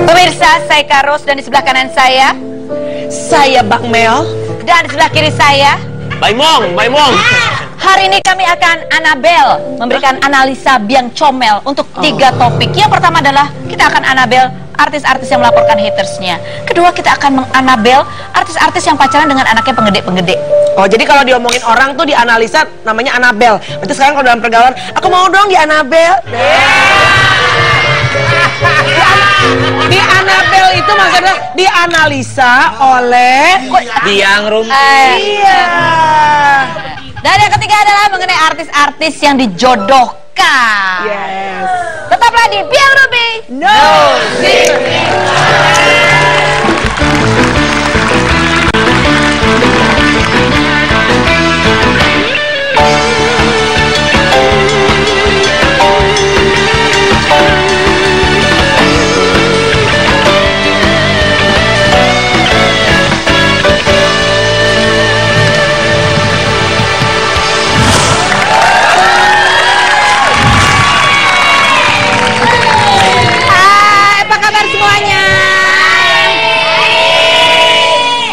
Pemirsa, saya Karos dan di sebelah kanan saya Bang Mel. dan di sebelah kiri saya Baimong. Hari ini kami akan Anabel memberikan analisa biang comel untuk 3 topik. Yang pertama adalah kita akan Anabel artis-artis yang melaporkan hatersnya. Kedua, kita akan menganabel artis-artis yang pacaran dengan anaknya penggede-penggede. Oh, jadi kalau diomongin orang tuh dianalisa namanya Anabel. Berarti sekarang kalau dalam pergaulan, aku mau dong di Anabel. Di Anabel itu maksudnya dianalisa oleh Biang Rumpi. Iya. Dan yang ketiga adalah mengenai artis-artis yang dijodohkan. Yes. Tetaplah di Biang Rumpi. No.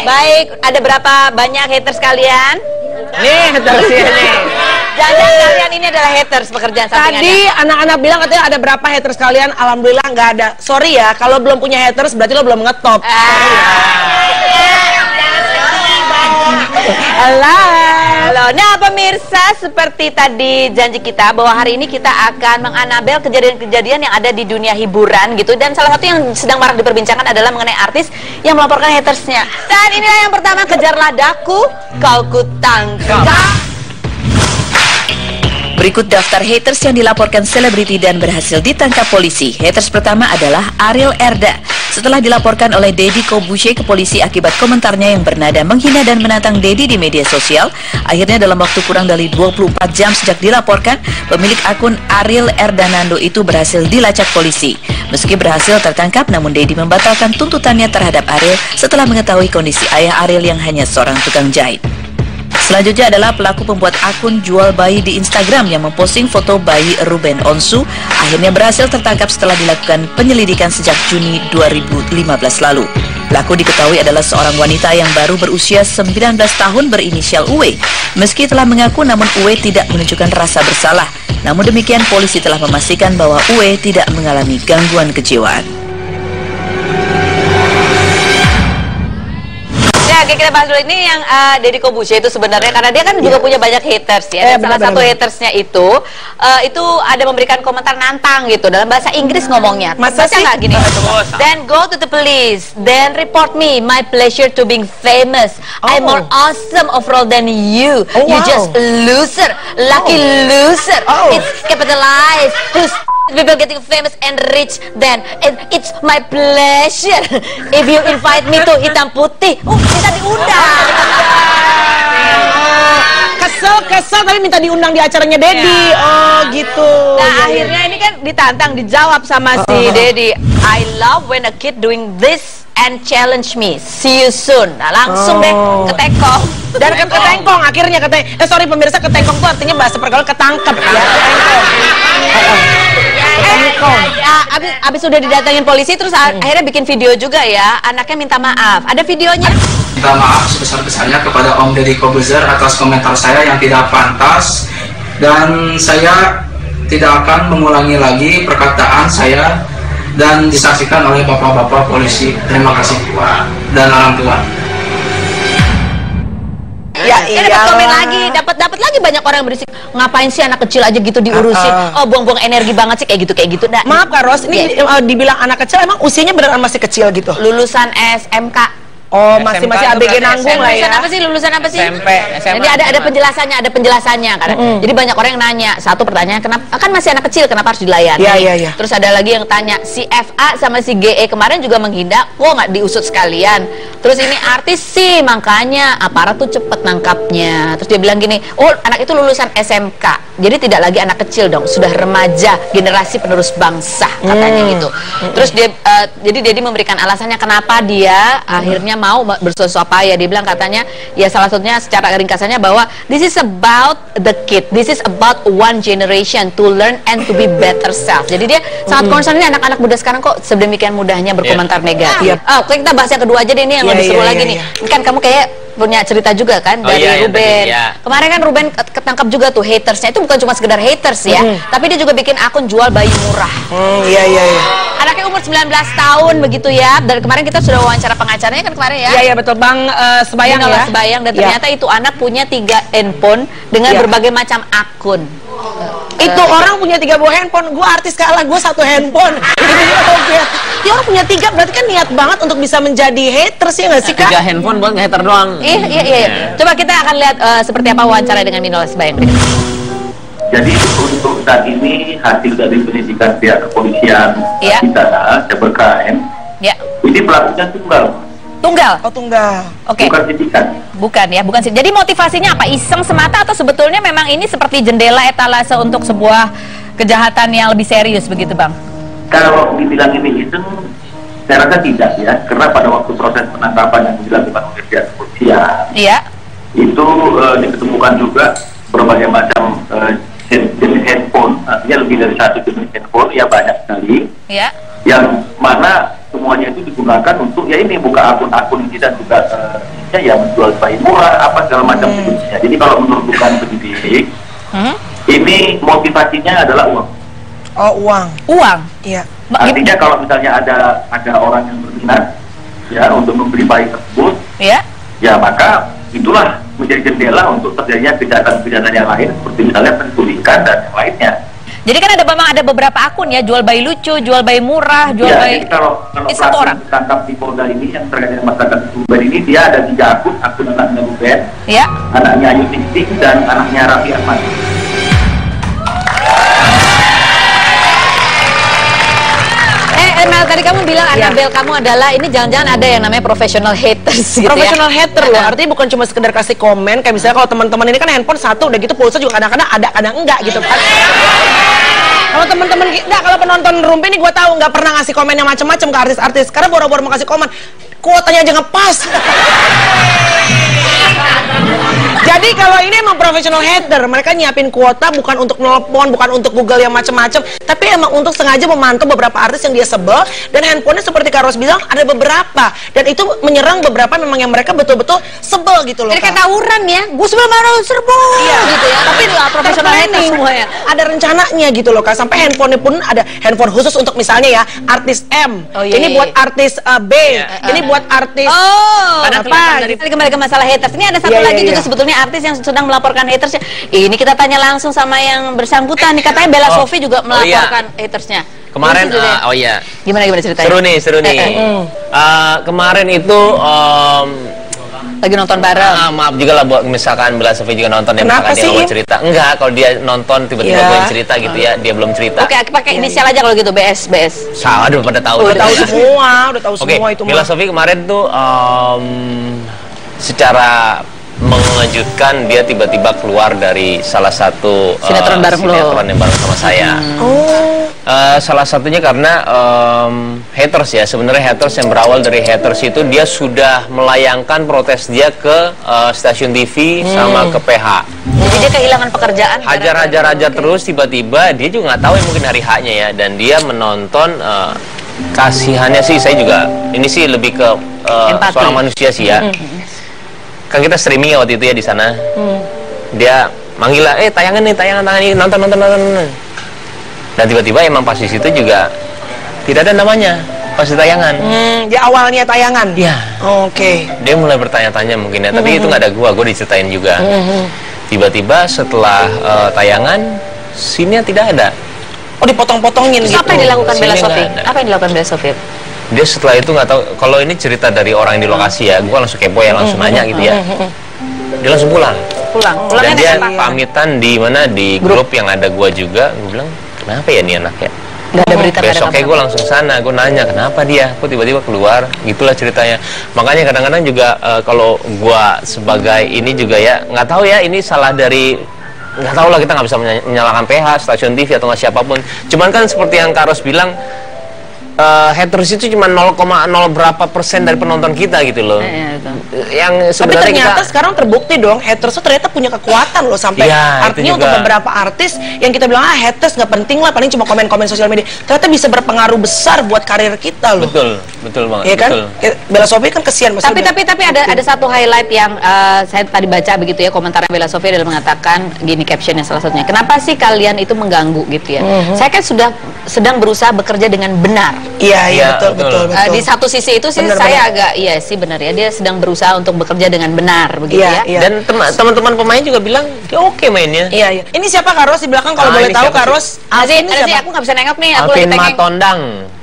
Baik, ada berapa banyak haters kalian? Nih, hatersnya nih. Jangan kalian ini adalah haters pekerjaan sampingannya. Tadi anak-anak bilang katanya ada berapa haters kalian? Alhamdulillah nggak ada. Sorry ya, kalau belum punya haters berarti lo belum ngetop. Halo. Nah pemirsa, seperti tadi janji kita bahwa hari ini kita akan menganabel kejadian-kejadian yang ada di dunia hiburan gitu. Dan salah satu yang sedang marak diperbincangkan adalah mengenai artis yang melaporkan hatersnya. Dan inilah yang pertama, kejarlah daku, kau kutangkap. Berikut daftar haters yang dilaporkan selebriti dan berhasil ditangkap polisi. Haters pertama adalah Ariel Erda. Setelah dilaporkan oleh Deddy Corbuzier ke polisi akibat komentarnya yang bernada menghina dan menantang Deddy di media sosial, akhirnya dalam waktu kurang dari 24 jam sejak dilaporkan, pemilik akun Ariel Erdanando itu berhasil dilacak polisi. Meski berhasil tertangkap, namun Deddy membatalkan tuntutannya terhadap Ariel setelah mengetahui kondisi ayah Ariel yang hanya seorang tukang jahit. Selanjutnya adalah pelaku pembuat akun jual bayi di Instagram yang memposting foto bayi Ruben Onsu, akhirnya berhasil tertangkap setelah dilakukan penyelidikan sejak Juni 2015 lalu. Pelaku diketahui adalah seorang wanita yang baru berusia 19 tahun berinisial Uwe. Meski telah mengaku, namun Uwe tidak menunjukkan rasa bersalah. Namun demikian, polisi telah memastikan bahwa Uwe tidak mengalami gangguan kejiwaan. Oke, kita bahas dulu ini yang Deddy Corbuzier itu sebenarnya karena dia kan juga punya banyak haters ya. Dan salah satu hatersnya itu ada memberikan komentar nantang gitu dalam bahasa Inggris ngomongnya. Masa sih? Nggak gini? Then go to the police, then report me. My pleasure to being famous. I'm more awesome overall than you. You just loser, lucky loser. It's capitalized. Who's people getting famous and rich, then it's my pleasure if you invite me to Hitam Putih. Kita diundang. Kesel tapi minta diundang di acaranya Deddy. Oh gitu. Nah akhirnya ini kan ditantang, dijawab sama si Deddy. I love when a kid doing this and challenge me. See you soon. Nah langsung deh ketekong. Dan ketengkong akhirnya katanya. Sorry pemirsa, ketengkong tuh artinya bahasa pergaulan ketangkep ya. Abis sudah didatangin polisi terus akhirnya bikin video juga ya. Anaknya minta maaf. Ada videonya. Minta maaf sebesar-besarnya kepada Om Deddy Corbuzier atas komentar saya yang tidak pantas, dan saya tidak akan mengulangi lagi perkataan saya dan disaksikan oleh bapak-bapak polisi. Terima kasih dan orang tua. Ya dapat komen lagi, dapat lagi banyak orang yang berisik. Ngapain sih anak kecil aja gitu diurusin? Oh buang-buang energi banget sih kayak gitu. Nah, maaf Kak Ros, ini dibilang anak kecil, emang usianya beneran masih kecil gitu? Lulusan SMK. Oh, masih ABG nanggung lah ya. Lulusan apa sih? SMP, SMA. Jadi ada penjelasannya karena jadi banyak orang yang nanya. Satu pertanyaan, kenapa kan masih anak kecil, kenapa harus dilayani? Iya. Terus ada lagi yang tanya, si FA sama si GE kemarin juga menghina, kok nggak diusut sekalian? Terus ini artis sih, makanya aparat tuh cepet nangkapnya. Terus dia bilang gini, oh anak itu lulusan SMK, jadi tidak lagi anak kecil dong, sudah remaja, generasi penerus bangsa katanya gitu. Terus dia jadi memberikan alasannya kenapa dia akhirnya mau bersuah payah. Dia bilang katanya ya salah satunya secara ringkasannya bahwa this is about the kid, this is about one generation to learn and to be better self. Jadi dia sangat concern ini anak-anak muda sekarang kok sedemikian mudahnya berkomentar negatif. Oke, kita bahas yang kedua aja deh, ini yang lebih seru lagi nih. Kan kamu kayak punya cerita juga kan dari Ruben. Kemarin kan Ruben ketangkap juga tuh hatersnya. Itu bukan cuma sekedar haters ya, tapi dia juga bikin akun jual bayi murah. Iya. Anaknya umur 19 tahun begitu ya. Dari kemarin kita sudah wawancara pengacaranya kan kemarin ya. Iya betul, Bang Sebayang ya. Sebayang, dan ternyata itu anak punya 3 handphone dengan berbagai macam akun. Itu orang punya 3 buah handphone, gue artis kalah, gue 1 handphone. Dia orang punya 3, berarti kan niat banget untuk bisa menjadi haters ya nggak sih Kak? 3 handphone buat hater doang. Iya. Coba kita akan lihat seperti apa wawancara dengan Minola Sebayang. Jadi untuk saat ini hasil dari penyidikan pihak kepolisian di sana, CBKM, ini pelakunya tunggal. Tunggal? Oh tunggal. Oke. Bukan sindikat. Bukan ya, bukan sih. Jadi motivasinya apa? Iseng semata atau sebetulnya memang ini seperti jendela etalase untuk sebuah kejahatan yang lebih serius begitu Bang? Kalau dibilang ini iseng, saya rasa tidak ya, karena pada waktu proses penangkapan yang dilakukan oleh pihak kepolisian, itu ditemukan juga berbagai macam jenis handphone, artinya lebih dari 1 jenis handphone, ya banyak sekali, yang mana semuanya itu digunakan untuk ya ini buka akun-akun kita juga ya menjual bayi murah apa segala macam sejenisnya. Jadi kalau menurut bukan penyidik, ini motivasinya adalah uang. Oh uang. Iya. Artinya kalau misalnya ada orang yang berminat ya untuk membeli bayi tersebut, ya maka itulah menjadi jendela untuk terjadinya kejahatan-kejahatan yang lain seperti misalnya penculikan dan yang lainnya. Jadi kan ada beberapa akun ya, jual bayi lucu, jual bayi murah, jual bayi. Kalau satu orang ditangkap di Polda ini yang terkait dengan masyarakat Ruben ini, dia ada 3 akun anaknya Ruben, anaknya Ayu Ting Ting, dan anaknya Raffi Ahmad. Mel, tadi kamu bilang Annabelle kamu adalah ini jangan-jangan ada yang namanya professional haters gitu professional hater loh, artinya bukan cuma sekedar kasih komen, kayak misalnya kalau teman-teman ini kan handphone 1, udah gitu pulsa juga kadang-kadang ada, kadang enggak gitu kan. Kalau teman-teman, kalau penonton Rumpi ini gue tahu nggak pernah ngasih komen yang macam-macam ke artis-artis, karena boro-boro mau kasih komen, kuotanya aja ngepas. Jadi kalau ini emang professional hater, mereka nyiapin kuota bukan untuk nelpon, bukan untuk Google yang macam-macam, tapi emang untuk sengaja memantau beberapa artis yang dia sebel, dan handphonenya seperti Kak Ros bilang ada beberapa, dan itu menyerang beberapa memang yang mereka betul-betul sebel gitu loh. Jadi kayak tawuran ya, gue sebel marah serbu gitu ya, tapi professional hater semuanya. Ada rencananya gitu loh Kak, sampai handphonenya pun ada handphone khusus untuk misalnya ya artis M, ini buat artis B, ini buat artis apa? Jadi kembali ke masalah haters, ini ada satu lagi juga sebetulnya artis yang sedang melaporkan hatersnya. Ini kita tanya langsung sama yang bersangkutan nih, katanya Bella Sophie juga melaporkan hatersnya. Kemarin, gimana ceritanya? Seru nih. Kemarin itu lagi nonton bareng. Maaf juga lah buat misalkan Bella Sophie juga nonton, ya misalkan dia mau cerita. Enggak, kalau dia nonton tiba-tiba gue yang cerita gitu ya, dia belum cerita. Oke, pakai inisial aja kalau gitu, BS. Salah, udah pada tahu. Udah tahu semua itu. Bella Sophie kemarin tuh secara mengejutkan, dia tiba-tiba keluar dari salah satu sinetron yang bareng sama saya. Salah satunya karena haters ya, sebenarnya haters yang berawal dari haters itu dia sudah melayangkan protes dia ke stasiun TV sama ke PH. Jadi dia kehilangan pekerjaan. Hajar terus, tiba-tiba dia juga nggak tahu ya, mungkin hari haknya ya, dan dia menonton. Kasihannya sih, saya juga ini sih lebih ke seorang manusia sih ya. Kan kita streaming ya waktu itu ya di sana. Dia manggil lah, tayangan ini, nonton. Dan tiba-tiba emang pas di situ juga tidak ada namanya pas di tayangan. Di awalnya tayangan. Iya. Oke. Dia mulai bertanya-tanya mungkin ya, tapi itu nggak ada gua diceritain juga. Tiba-tiba setelah tayangan, scene-nya tidak ada. Oh, dipotong-potongin gitu. Apa yang dilakukan Bella Sophie? Apa yang dilakukan Bella Sophie? Dia setelah itu nggak tahu, kalau ini cerita dari orang yang di lokasi ya, gue langsung kepo ya, langsung nanya gitu ya. Dia langsung pulang. Dan dia pamitan di mana, di grup yang ada gue juga. Gue bilang, kenapa ya nih anaknya? Gak ada berita. Besoknya gue langsung sana, gue nanya kenapa dia, kok tiba-tiba keluar, gitulah ceritanya. Makanya kadang-kadang juga kalau gue sebagai ini juga ya, nggak tahu ya ini salah dari, nggak tahu lah, kita nggak bisa menyalahkan PH, stasiun TV atau nggak siapapun. Cuman kan seperti yang Kak Ros bilang, haters itu cuma 0,0 berapa persen dari penonton kita gitu loh. Yang sebenarnya tapi ternyata kita, sekarang terbukti dong, haters tuh ternyata punya kekuatan loh, sampai artinya untuk beberapa artis yang kita bilang haters nggak penting lah, paling cuma komen-komen sosial media, ternyata bisa berpengaruh besar buat karir kita loh. Betul banget. Iya kan? Betul. Bella Sophie kan kesian tapi ada satu highlight yang saya tadi baca begitu ya, komentarnya Bella Sophie adalah mengatakan gini, captionnya salah satunya, kenapa sih kalian itu mengganggu gitu ya? Saya kan sedang berusaha bekerja dengan benar. Iya, betul. Di satu sisi itu sih saya agak iya sih benar ya, dia sedang berusaha untuk bekerja dengan benar begitu ya. Dan teman-teman pemain juga bilang dia oke mainnya. Iya. Ini siapa Karos di belakang kalau boleh tahu? Karos. Ini siapa? Aku nggak bisa nengok nih, aku lagi pengen.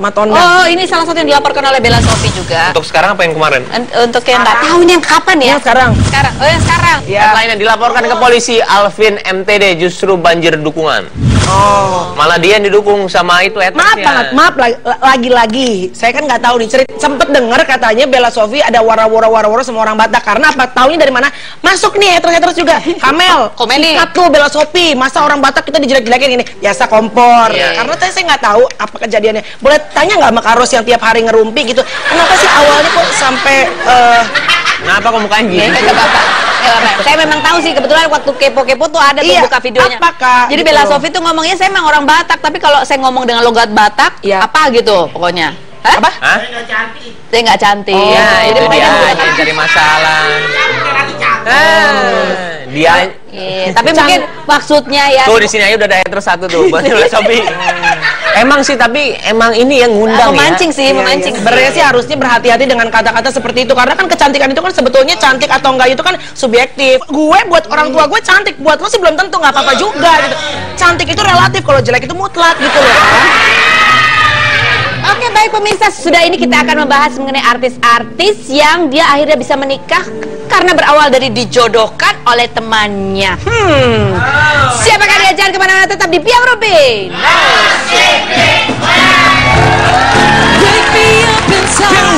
Matondang. Oh, ini salah satu yang dilaporkan oleh Bella Sophie juga. Untuk sekarang apa yang kemarin? Untuk yang nggak tahu ini yang kapan ya? Sekarang. Oh, yang sekarang. Lainnya dilaporkan ke polisi, Alvin MTD justru banjir dukungan. Malah dia yang didukung sama itu hatersnya. Maaf lagi-lagi saya kan nggak tahu nih, sempet dengar katanya Bella Sophie ada wara-wara sama orang Batak, karena apa, taunya dari mana masuk nih haters juga. Kamel sikat tuh Bella Sophie, masa orang Batak kita dijelek-jelekin ini, biasa kompor. Karena saya nggak tahu apa kejadiannya. Boleh tanya nggak sama Karos yang tiap hari ngerumpi gitu, kenapa sih awalnya kok sampai kenapa kok mukanya gitu? Saya memang tahu sih, kebetulan waktu kepo-kepo tuh ada tuh buka videonya. Jadi Bella Sophie tuh ngomongnya, saya memang orang Batak, tapi kalau saya ngomong dengan logat Batak, apa gitu pokoknya. Apa? Saya nggak cantik. Jadi dia cari masalah. Tapi mungkin maksudnya ya. Tuh di sini aja udah ada haters satu tuh buat Bella Sophie. Emang sih, tapi emang ini yang ngundang memancing sih, memancing. Sebenarnya sih harusnya berhati-hati dengan kata-kata seperti itu, karena kan kecantikan itu kan sebetulnya cantik atau enggak itu kan subjektif. Gue buat orang tua gue cantik, buat lo sih belum tentu, nggak apa-apa juga gitu. Cantik itu relatif, kalau jelek itu mutlak gitu loh. Oke, baik pemirsa, sudah ini kita akan membahas mengenai artis-artis yang dia akhirnya bisa menikah karena berawal dari dijodohkan oleh temannya. Siapakah dia? Jangan kemana-mana, tetap di Biang Rubin. Wake me up inside,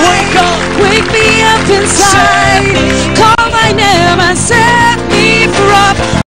wake me up inside, call my name, I say